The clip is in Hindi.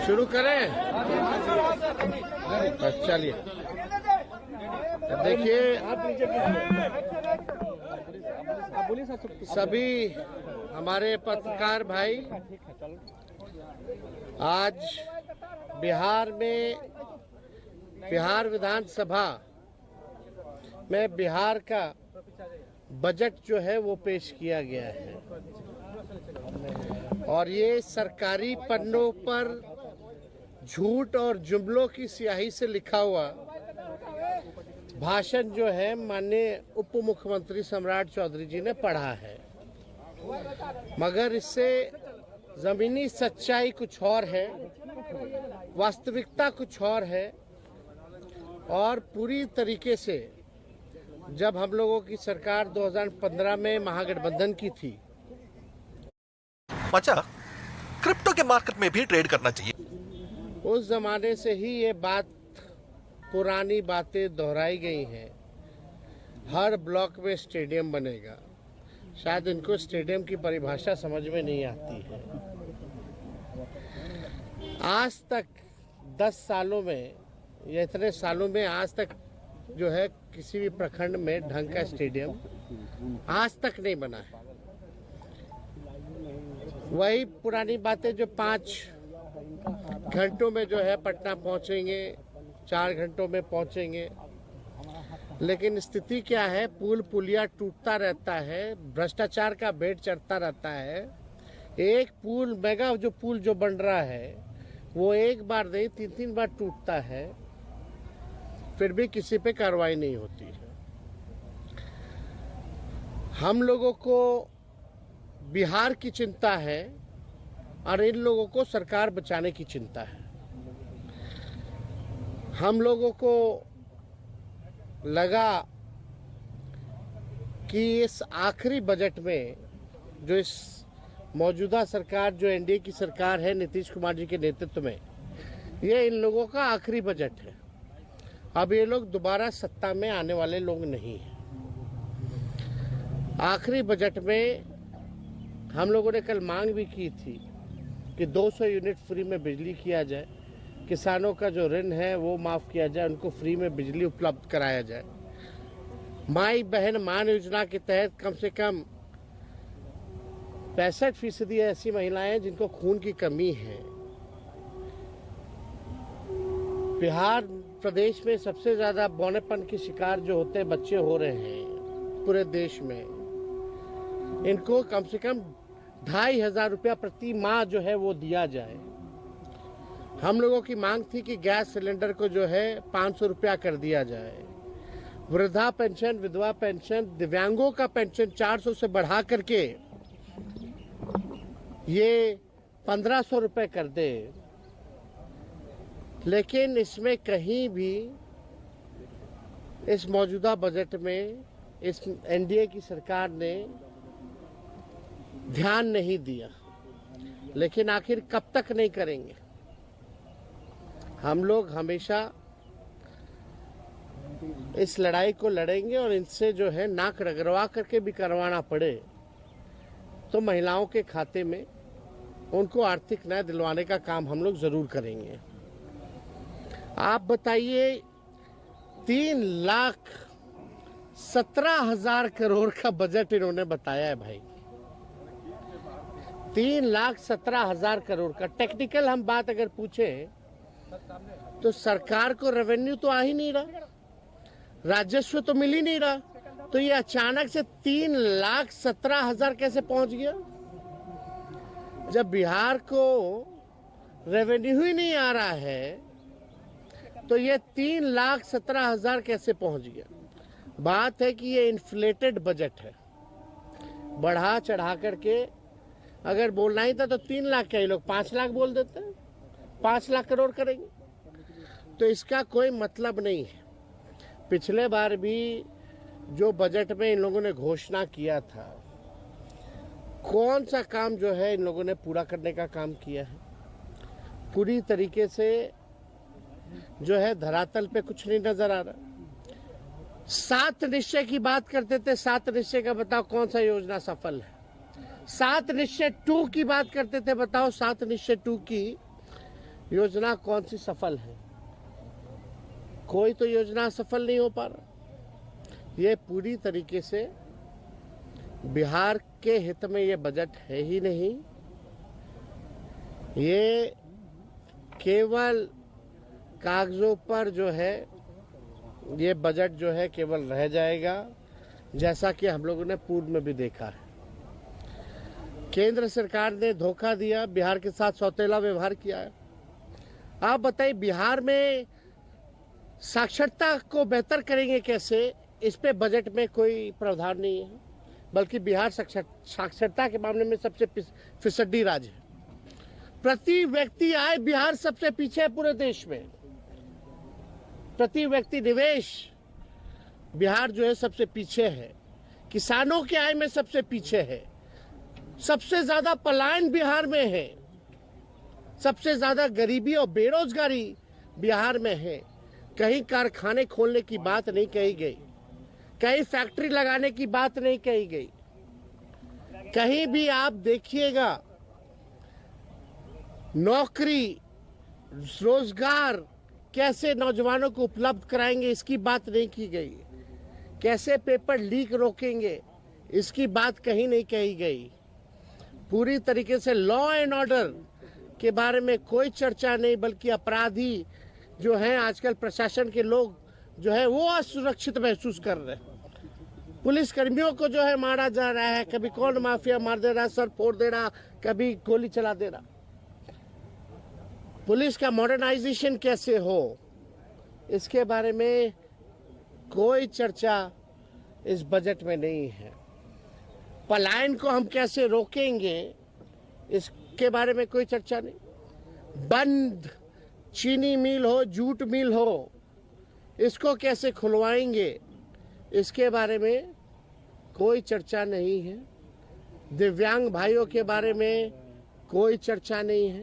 शुरू करें। चलिए देखिए, सभी हमारे पत्रकार भाई, आज बिहार विधानसभा में बिहार का बजट जो है वो पेश किया गया है और ये सरकारी पन्नों पर झूठ और जुमलों की स्याही से लिखा हुआ भाषण जो है माननीय उप मुख्यमंत्री सम्राट चौधरी जी ने पढ़ा है, मगर इससे जमीनी सच्चाई कुछ और है, वास्तविकता कुछ और है। और पूरी तरीके से जब हम लोगों की सरकार 2015 में महागठबंधन की थी, अच्छा, क्रिप्टो के मार्केट में भी ट्रेड करना चाहिए। उस जमाने से ही ये बात, पुरानी बातें दोहराई गई हैं। हर ब्लॉक में स्टेडियम बनेगा। शायद इनको स्टेडियम की परिभाषा समझ में नहीं आती है। आज तक 10 सालों में या इतने सालों में आज तक जो है किसी भी प्रखंड में ढंग का स्टेडियम आज तक नहीं बना है। वही पुरानी बातें जो 5 घंटों में जो है पटना पहुंचेंगे, 4 घंटों में पहुंचेंगे, लेकिन स्थिति क्या है? पुल पुलिया टूटता रहता है, भ्रष्टाचार का भेंट चढ़ता रहता है। एक पुल, मेगा जो पुल जो बन रहा है वो एक बार नहीं 3-3 बार टूटता है, फिर भी किसी पे कार्रवाई नहीं होती है। हम लोगों को बिहार की चिंता है और इन लोगों को सरकार बचाने की चिंता है। हम लोगों को लगा कि इस आखिरी बजट में जो इस मौजूदा सरकार, जो एनडीए की सरकार है नीतीश कुमार जी के नेतृत्व में, ये इन लोगों का आखिरी बजट है। अब ये लोग दोबारा सत्ता में आने वाले लोग नहीं हैं। आखिरी बजट में हम लोगों ने कल मांग भी की थी कि 200 यूनिट फ्री में बिजली किया जाए, किसानों का जो ऋण है वो माफ़ किया जाए, उनको फ्री में बिजली उपलब्ध कराया जाए। माई बहन मान योजना के तहत कम से कम 65% ऐसी महिलाएं हैं जिनको खून की कमी है। बिहार प्रदेश में सबसे ज़्यादा बौनेपन के शिकार जो होते हैं बच्चे हो रहे हैं पूरे देश में। इनको कम से कम 2500 रुपया प्रति माह जो है वो दिया जाए। हम लोगों की मांग थी कि गैस सिलेंडर को जो है 500 रुपया कर दिया जाए। वृद्धा पेंशन, विधवा पेंशन, दिव्यांगों का पेंशन 400 से बढ़ा करके ये 1500 रुपये कर दे। लेकिन इसमें कहीं भी इस मौजूदा बजट में इस एनडीए की सरकार ने ध्यान नहीं दिया। लेकिन आखिर कब तक नहीं करेंगे? हम लोग हमेशा इस लड़ाई को लड़ेंगे और इनसे जो है नाक रगड़वा करके भी करवाना पड़े तो महिलाओं के खाते में उनको आर्थिक न्याय दिलवाने का काम हम लोग जरूर करेंगे। आप बताइए, 3,17,000 करोड़ का बजट इन्होंने बताया है भाई। 3,17,000 करोड़ का। टेक्निकल हम बात अगर पूछें तो सरकार को रेवेन्यू तो आ ही नहीं रहा, राजस्व तो मिल ही नहीं रहा, तो ये अचानक से 3,17,000 कैसे पहुंच गया? जब बिहार को रेवेन्यू ही नहीं आ रहा है तो ये 3,17,000 कैसे पहुंच गया? बात है कि ये इन्फ्लेटेड बजट है। बढ़ा चढ़ा करके अगर बोलना ही था तो 3 लाख क्या, ये लोग 5 लाख बोल देते हैं, 5 लाख करोड़ करेंगे। तो इसका कोई मतलब नहीं है। पिछले बार भी जो बजट में इन लोगों ने घोषणा किया था, कौन सा काम जो है इन लोगों ने पूरा करने का काम किया है? पूरी तरीके से जो है धरातल पे कुछ नहीं नजर आ रहा। 7 निश्चय की बात करते थे, 7 निश्चय का बताओ कौन सा योजना सफल है? 7 निश्चय 2 की बात करते थे। बताओ 7 निश्चय 2 की योजना कौन सी सफल है? कोई तो योजना सफल नहीं हो पा रहा। ये पूरी तरीके से बिहार के हित में ये बजट है ही नहीं। ये केवल कागजों पर जो है ये बजट जो है केवल रह जाएगा, जैसा कि हम लोगों ने पूर्व में भी देखा है। केंद्र सरकार ने धोखा दिया, बिहार के साथ सौतेला व्यवहार किया है। आप बताइए बिहार में साक्षरता को बेहतर करेंगे कैसे? इस पे बजट में कोई प्रावधान नहीं है, बल्कि बिहार साक्षरता के मामले में सबसे फिसड्डी राज्य है। प्रति व्यक्ति आय बिहार सबसे पीछे है पूरे देश में। प्रति व्यक्ति निवेश बिहार जो है सबसे पीछे है। किसानों की आय में सबसे पीछे है। सबसे ज्यादा पलायन बिहार में है। सबसे ज्यादा गरीबी और बेरोजगारी बिहार में है। कहीं कारखाने खोलने की बात नहीं कही गई, कहीं फैक्ट्री लगाने की बात नहीं कही गई। कहीं भी आप देखिएगा नौकरी रोजगार कैसे नौजवानों को उपलब्ध कराएंगे इसकी बात नहीं की गई। कैसे पेपर लीक रोकेंगे इसकी बात कहीं नहीं कही गई। पूरी तरीके से लॉ एंड ऑर्डर के बारे में कोई चर्चा नहीं, बल्कि अपराधी जो हैं आजकल प्रशासन के लोग जो है वो असुरक्षित महसूस कर रहे हैं। पुलिस कर्मियों को जो है मारा जा रहा है, कभी कौन माफिया मार दे रहा, सर फोड़ दे रहा, कभी गोली चला दे रहा। पुलिस का मॉडर्नाइजेशन कैसे हो इसके बारे में कोई चर्चा इस बजट में नहीं है। पलायन को हम कैसे रोकेंगे इसके बारे में कोई चर्चा नहीं। बंद चीनी मिल हो, जूट मिल हो, इसको कैसे खुलवाएंगे इसके बारे में कोई चर्चा नहीं है। दिव्यांग भाइयों के बारे में कोई चर्चा नहीं है।